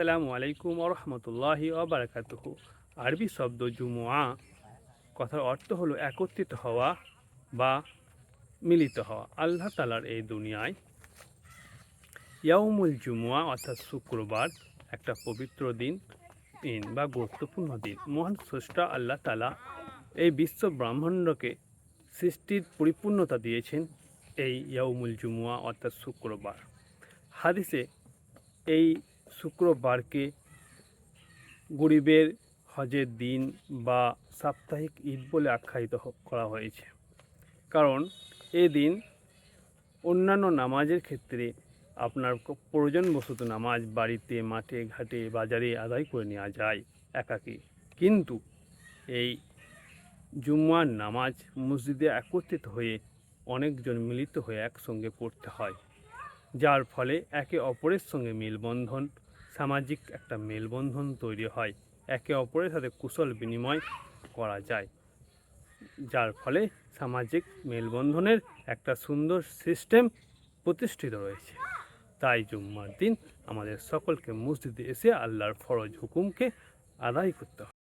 আসসালামু আলাইকুম রহমতুল্লাহি ওবারাকাতুহু। আরবি শব্দ জুমুআ কথার অর্থ হলো একত্রিত হওয়া বা মিলিত হওয়া। আল্লাহ তালার এই দুনিয়ায় ইয়াউমুল জুমুআ অর্থাৎ শুক্রবার একটা পবিত্র দিন বা গুরুত্বপূর্ণ দিন। মহান স্রষ্টা আল্লাহ তালা এই বিশ্ব ব্রহ্মাণ্ডকে সৃষ্টির পরিপূর্ণতা দিয়েছেন এই ইয়াউমুল জুমুআ অর্থাৎ শুক্রবার। হাদিসে এই শুক্রবারকে গরিবের হজের দিন বা সাপ্তাহিক ঈদ বলে আখ্যায়িত করা হয়েছে, কারণ এদিন অন্যান্য নামাজের ক্ষেত্রে আপনার প্রয়োজনবশত নামাজ বাড়িতে, মাঠে, ঘাটে, বাজারে আদায় করে নেওয়া যায় একাকী, কিন্তু এই জুম্মার নামাজ মসজিদে একত্রিত হয়ে অনেকজন মিলিত হয়ে একসঙ্গে পড়তে হয়, যার ফলে একে অপরের সঙ্গে মেলবন্ধন, সামাজিক একটা মেলবন্ধন তৈরি হয়, একে অপরের সাথে কুশল বিনিময় করা যায়, যার ফলে সামাজিক মেলবন্ধনের একটা সুন্দর সিস্টেম প্রতিষ্ঠিত রয়েছে। তাই জুম্মার দিন আমাদের সকলকে মসজিদে এসে আল্লাহর ফরজ হুকুমকে আদায় করতে হয়।